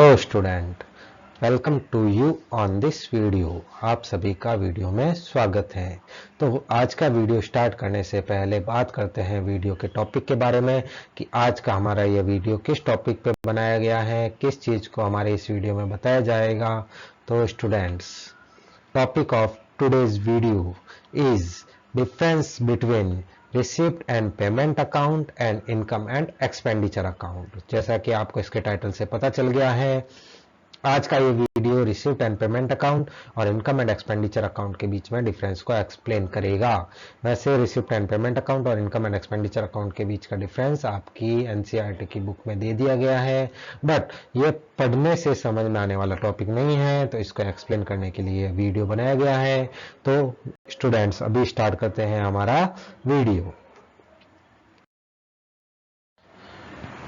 Hello student, welcome to you on this video. आप सभी का वीडियो में स्वागत है। तो आज का वीडियो स्टार्ट करने से पहले बात करते हैं वीडियो के टॉपिक के बारे में कि आज का हमारा ये वीडियो किस टॉपिक पे बनाया गया है, किस चीज़ को हमारे इस वीडियो में बताया जाएगा। तो students, topic of today's video is difference between receipt and payment account and income and expenditure account. जैसा कि आपको इसके टाइटल से पता चल गया है, आज का ये video receipt and payment account और इनकम एंड एक्सपेंडिचर अकाउंट के बीच में डिफरेंस को एक्सप्लेन करेगा। वैसे रिसिप्ट एंड पेमेंट अकाउंट और इनकम एंड एक्सपेंडिचर अकाउंट के बीच का डिफरेंस आपकी एनसीईआरटी की बुक में दे दिया गया है, बट ये पढ़ने से समझ में आने वाला टॉपिक नहीं है, तो इसको एक्सप्लेन करने के लिए वीडियो बनाया गया है। तो स्टूडेंट्स, अभी स्टार्ट करते हैं हमारा video.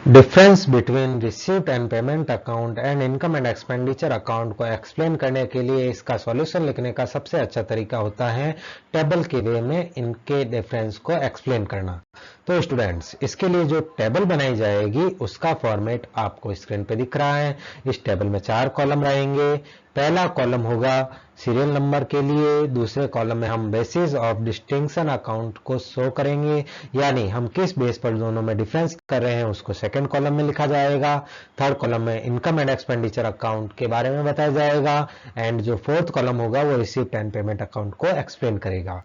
Difference between received and payment account and income and expenditure account को एक्सप्लेन करने के लिए इसका सॉल्यूशन लिखने का सबसे अच्छा तरीका होता है टेबल के वे में इनके डिफरेंस को एक्सप्लेन करना। तो स्टूडेंट्स, इसके लिए जो टेबल बनाई जाएगी उसका फॉर्मेट आपको स्क्रीन पे दिख रहा है। इस टेबल में 4 कॉलम रहेंगे। पहला कॉलम होगा सीरियल नंबर के लिए, दूसरे कॉलम में हम बेसिस ऑफ डिस्टिंक्शन अकाउंट को शो करेंगे, यानी हम किस बेस पर दोनों में डिफरेंस कर रहे हैं उसको सेकंड कॉलम में लिखा जाएगा। थर्ड कॉलम में इनकम एंड एक्सपेंडिचर अकाउंट के बारे में बताया जाएगा, एंड जो फोर्थ कॉलम होगा वो रिसिप्ट एंड पेमेंट अकाउंट को एक्सप्लेन करेगा।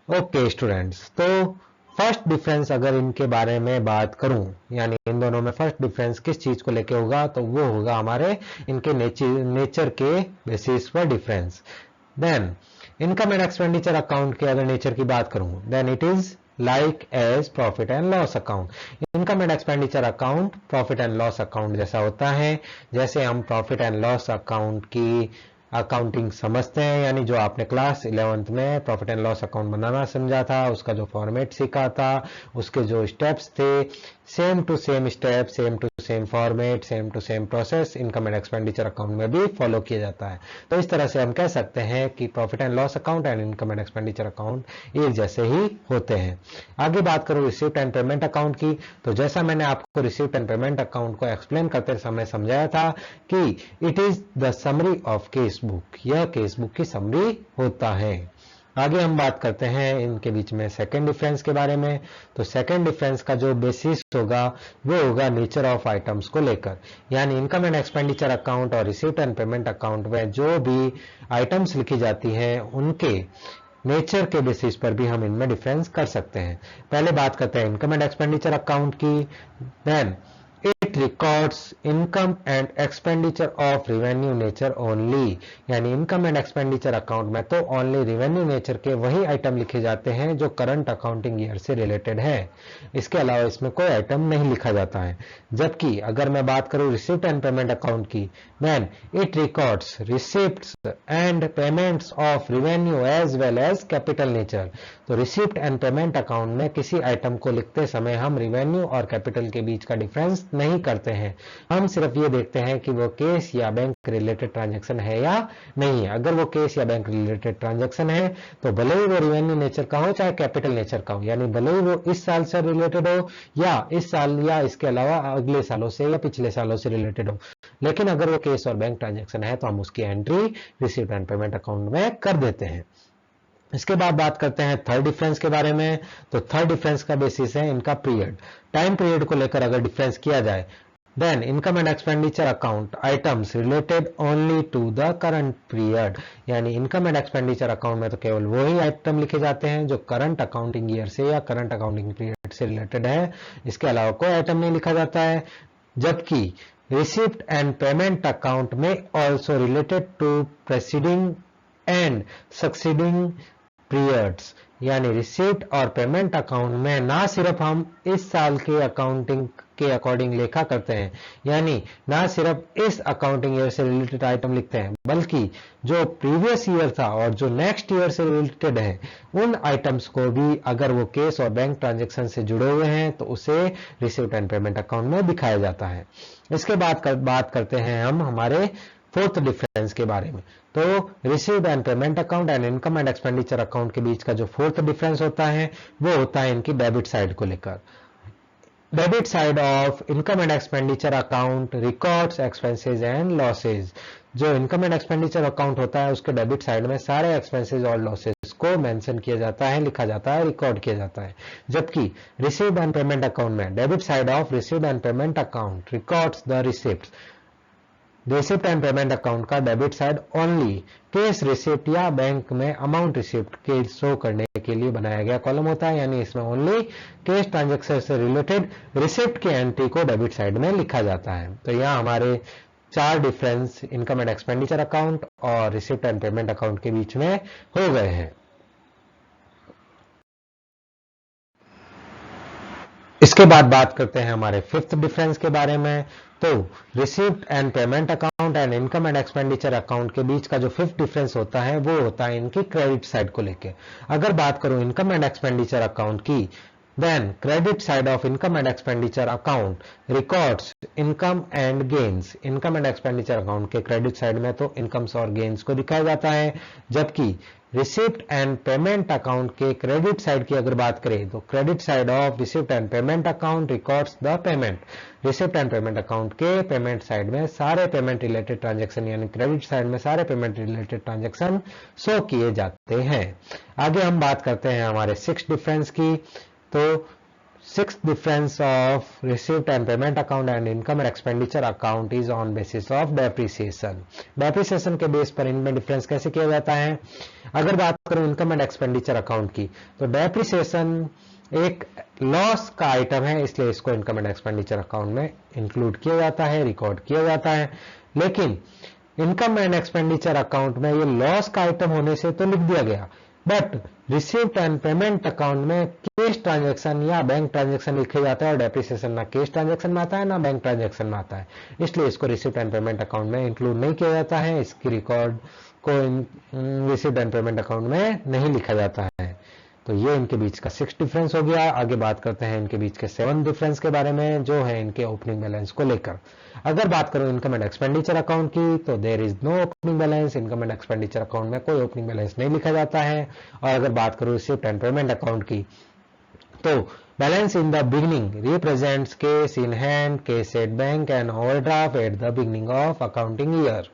ओके स्टूडेंट्स, तो फर्स्ट डिफरेंस अगर इनके बारे में बात करूं, यानी इन दोनों में फर्स्ट डिफरेंस किस चीज को लेके होगा, तो वो होगा हमारे इनके नेचर के बेसिस पर difference. Then income and expenditure account के अगर नेचर की बात करूं, then it is like as profit and loss account. Income and expenditure account profit and loss account जैसा होता है। जैसे हम प्रॉफिट एंड लॉस अकाउंट की अकाउंटिंग समझते हैं, यानी जो आपने क्लास 11th में प्रॉफिट एंड लॉस अकाउंट बनाना समझा था, उसका जो फॉर्मेट सीखा था, उसके जो स्टेप्स थे, same to same step, same to same format, same to same process income and expenditure account में भी फॉलो किया जाता है। तो इस तरह से हम कह सकते हैं कि profit and loss account and income and expenditure account एक जैसे ही होते हैं। आगे बात करूं रिसिप्ट एंड पेमेंट अकाउंट की, तो जैसा मैंने आपको रिसिप्ट एंड पेमेंट अकाउंट को एक्सप्लेन करते समय समझाया था कि it is the summary of case book, यह केस बुक की समरी होता है। आगे हम बात करते हैं इनके बीच में सेकंड डिफरेंस के बारे में। तो सेकंड डिफरेंस का जो बेसिस होगा वो होगा नेचर ऑफ आइटम्स को लेकर, यानी इनकम एंड एक्सपेंडिचर अकाउंट और रिसिप्ट एंड पेमेंट अकाउंट में जो भी आइटम्स लिखी जाती हैं उनके नेचर के बेसिस पर भी हम इनमें डिफरेंस कर सकते हैं। पहले बात करते हैं इनकम एंड एक्सपेंडिचर अकाउंट की। Then it records income and expenditure of revenue nature only, यानी इनकम एंड एक्सपेंडिचर अकाउंट में तो ओनली रिवेन्यू नेचर के वही आइटम लिखे जाते हैं जो करंट अकाउंटिंग ईयर से रिलेटेड है। इसके अलावा इसमें कोई आइटम नहीं लिखा जाता है। जबकि अगर मैं बात करूं रिसिप्ट एंड पेमेंट अकाउंट की, then it records receipts and payments of revenue as well as capital nature. तो रिसिप्ट एंड पेमेंट अकाउंट में किसी आइटम को लिखते समय हम रिवेन्यू और कैपिटल के बीच का डिफरेंस नहीं करते हैं। हम सिर्फ ये देखते हैं कि वो केस या बैंक रिलेटेड ट्रांजैक्शन है या नहीं है। अगर वो केस या बैंक रिलेटेड ट्रांजैक्शन है तो भले ही वो रिवेन्यू नेचर का हो चाहे कैपिटल नेचर का हो, यानी भले ही वो इस साल से रिलेटेड हो या इस साल या इसके अलावा अगले सालों से या पिछले सालों से रिलेटेड हो, लेकिन अगर वो केस और बैंक ट्रांजैक्शन है तो हम उसकी entry receipt and payment account में कर देते हैं। इसके बाद बात करते हैं थर्ड डिफरेंस के बारे में। तो थर्ड डिफरेंस का बेसिस है इनका पीरियड। टाइम पीरियड को लेकर अगर डिफरेंस किया जाए, then income and expenditure account items related only to the current period, यानी इनकम एंड एक्सपेंडिचर अकाउंट में तो केवल वही आइटम लिखे जाते हैं जो करंट अकाउंटिंग ईयर से या करंट अकाउंटिंग पीरियड से रिलेटेड है। इसके अलावा कोई आइटम नहीं लिखा जाता है। जबकि रिसिप्ट एंड पेमेंट अकाउंट में also related to preceding and succeeding periods, यानी रिसीप्ट और पेमेंट अकाउंट में ना सिर्फ हम इस साल के अकाउंटिंग के अकॉर्डिंग लेखा करते हैं, यानी ना सिर्फ इस अकाउंटिंग ईयर से रिलेटेड आइटम लिखते हैं, बल्कि जो प्रीवियस ईयर था और जो नेक्स्ट ईयर से रिलेटेड है उन आइटम्स को भी अगर वो केस और बैंक ट्रांजैक्शन से जुड़े हुए हैं तो उसे रिसीप्ट एंड पेमेंट अकाउंट में दिखाया जाता है। इसके बाद बात करते हैं हम हमारे फोर्थ डिफरेंस के बारे में। तो received and payment account and income and expenditure account के बीच का जो फोर्थ डिफरेंस होता है वो होता है इनकी डेबिट साइड को लेकर। Debit side of income and expenditure account records expenses and losses. जो इनकम एंड एक्सपेंडिचर अकाउंट होता है उसके डेबिट साइड में सारे एक्सपेंसेस और लॉसेज को मेंशन किया जाता है, लिखा जाता है, रिकॉर्ड किया जाता है। जबकि रिसीव्ड एंड पेमेंट अकाउंट में debit side of received and payment account records the receipt. Receipt and payment account का debit side only cash receipt या बैंक में अमाउंट रिसिप्ट के शो करने के लिए बनाया गया कॉलम होता है, यानी इसमें ओनली कैश ट्रांजैक्शन से रिलेटेड रिसिप्ट की एंट्री को डेबिट साइड में लिखा जाता है। तो यहाँ हमारे 4 difference income and expenditure account और रिसिप्ट एंड पेमेंट अकाउंट के बीच में हो गए हैं। इसके बाद बात करते हैं हमारे 5th डिफरेंस के बारे में। तो receipt and payment account and income and expenditure account के बीच का जो 5th डिफरेंस होता है वो होता है इनकी क्रेडिट साइड को लेके। अगर बात करूं इनकम एंड एक्सपेंडिचर अकाउंट की, then credit side of income and expenditure account records income and gains। income and expenditure account के credit side में तो incomes और gains को दिखाया जाता है, जबकि receipt and payment account के credit side की अगर बात करें तो credit side of receipt and payment account records the payment। receipt and payment account के payment side में सारे payment related transaction यानी credit side में सारे payment related transaction शो किए जाते हैं। आगे हम बात करते हैं हमारे 6 डिफरेंस की। तो 6th difference of receipt and payment account and income and expenditure account is on basis of depreciation. Depreciation के बेस पर इनमें डिफरेंस कैसे किया जाता है? अगर बात करूं इनकम एंड एक्सपेंडिचर अकाउंट की, तो डेप्रिसिएशन एक लॉस का आइटम है, इसलिए इसको इनकम एंड एक्सपेंडिचर अकाउंट में इंक्लूड किया जाता है, रिकॉर्ड किया जाता है। लेकिन इनकम एंड एक्सपेंडिचर अकाउंट में ये लॉस का आइटम होने से तो लिख दिया गया, but receipt and payment account में कैश ट्रांजैक्शन या बैंक ट्रांजैक्शन लिखे जाता है और डेप्रिसिएशन ना कैश ट्रांजैक्शन में आता है ना बैंक ट्रांजैक्शन में आता है, इसलिए इसको रिसिप्ट एंड पेमेंट अकाउंट में इंक्लूड नहीं किया जाता है। इसकी रिकॉर्ड को रिसिप्ट एंड पेमेंट अकाउंट में नहीं लिखा जाता है। तो ये इनके बीच का 6 डिफरेंस हो गया। आगे बात करते हैं इनके बीच के 7 डिफरेंस के बारे में, जो है इनके ओपनिंग बैलेंस को लेकर। अगर बात करूं इनकम एंड एक्सपेंडिचर अकाउंट की, तो there is no opening balance. Income and expenditure account में कोई ओपनिंग बैलेंस नहीं लिखा जाता है। और अगर बात करूं रिसिप्ट एंड पेमेंट अकाउंट की, तो balance in the beginning represents cash in hand, cash at bank and overdraft at the beginning of accounting year.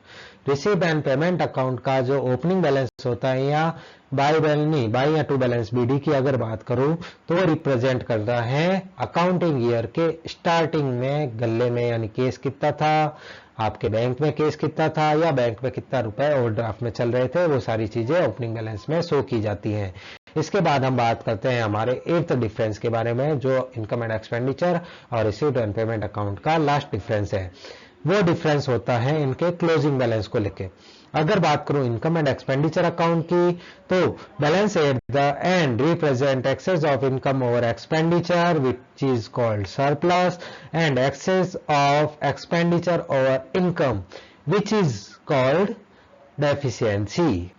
Receipt and payment account का जो ओपनिंग बैलेंस होता है, या बाई या टू बैलेंस बीडी की अगर बात करूं, तो वो रिप्रेजेंट करता है अकाउंटिंग ईयर के स्टार्टिंग में गल्ले में, यानी केस कितना था, आपके बैंक में केस कितना था, या बैंक में कितना रुपए ओवरड्राफ्ट में चल रहे थे, वो सारी चीजें ओपनिंग बैलेंस में शो की जाती हैं। इसके बाद हम बात करते हैं हमारे 8th डिफरेंस के बारे में, जो इनकम एंड एक्सपेंडिचर और रिसीव्ड एंड पेमेंट अकाउंट का लास्ट डिफरेंस है। वो डिफरेंस होता है इनके क्लोजिंग बैलेंस को लेके। अगर बात करूं इनकम एंड एक्सपेंडिचर अकाउंट की, तो balance at the end represent excess of income over expenditure which is called surplus, and excess of expenditure over income which is called deficiency.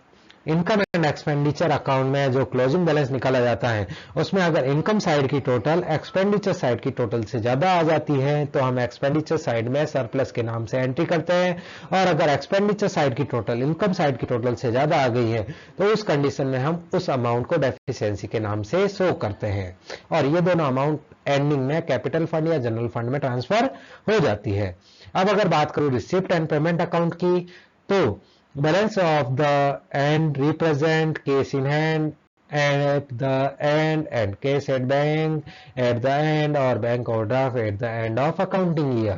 Income and expenditure account में जो closing balance निकाला जाता है, उसमें अगर income side की total expenditure side की total से ज्यादा आ जाती है, तो हम एक्सपेंडिचर साइड में सरप्लस के नाम से एंट्री करते हैं। और अगर एक्सपेंडिचर साइड की टोटल इनकम साइड की टोटल से ज्यादा आ गई है, तो उस कंडीशन में हम उस अमाउंट को डेफिशिएंसी के नाम से शो करते हैं। और ये दोनों अमाउंट एंडिंग में कैपिटल फंड या जनरल फंड में ट्रांसफर हो जाती है। अब अगर बात करूं रिसिप्ट एंड पेमेंट अकाउंट की, तो balance of the end represent cash in hand at the end and cash at bank at the end और bank overdraft at the end of accounting year।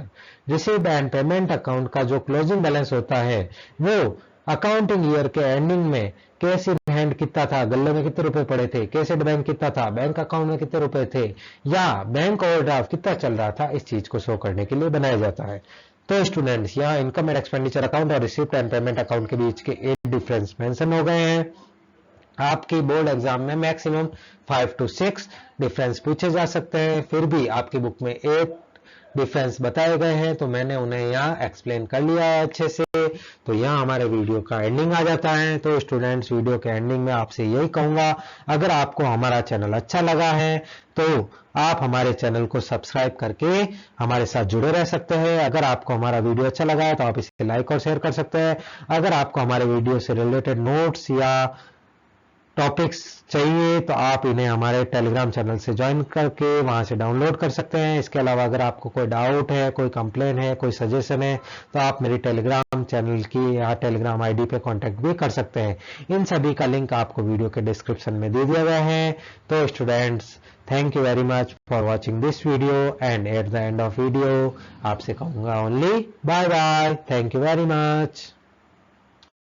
receipt and payment account का जो closing balance होता है, वो accounting year के ending में cash in hand कितना था, गल्ले में कितने रुपए पड़े थे, कैश एट बैंक कितना था, बैंक अकाउंट में कितने रुपए थे, या बैंक ओवरड्राफ्ट कितना चल रहा था, इस चीज को शो करने के लिए बनाया जाता है। तो स्टूडेंट्स, यहाँ इनकम एंड एक्सपेंडिचर अकाउंट और रिसिप्ट एंड पेमेंट अकाउंट के बीच के 8 डिफरेंस मेंशन हो गए हैं। आपकी बोर्ड एग्जाम में मैक्सिमम 5 to 6 डिफरेंस पूछे जा सकते हैं, फिर भी आपकी बुक में 8 डिफरेंस बताए गए हैं, तो मैंने उन्हें यहाँ एक्सप्लेन कर लिया है अच्छे से। तो यहाँ हमारे वीडियो का एंडिंग आ जाता है। तो स्टूडेंट्स, वीडियो के एंडिंग में आपसे यही कहूंगा, अगर आपको हमारा चैनल अच्छा लगा है तो आप हमारे चैनल को सब्सक्राइब करके हमारे साथ जुड़े रह सकते हैं। अगर आपको हमारा वीडियो अच्छा लगा है तो आप इसे लाइक और शेयर कर सकते हैं। अगर आपको हमारे वीडियो से रिलेटेड नोट्स या टॉपिक्स चाहिए तो आप इन्हें हमारे टेलीग्राम चैनल से ज्वाइन करके वहां से डाउनलोड कर सकते हैं। इसके अलावा अगर आपको कोई डाउट है, कोई कंप्लेन है, कोई सजेशन है तो आप मेरी टेलीग्राम चैनल की या टेलीग्राम आईडी पे कांटेक्ट भी कर सकते हैं। इन सभी का लिंक आपको वीडियो के डिस्क्रिप्शन में दे दिया गया है। तो students, thank you very much for watching this video and at the end of video आपसे कहूंगा only bye bye. Thank you very much.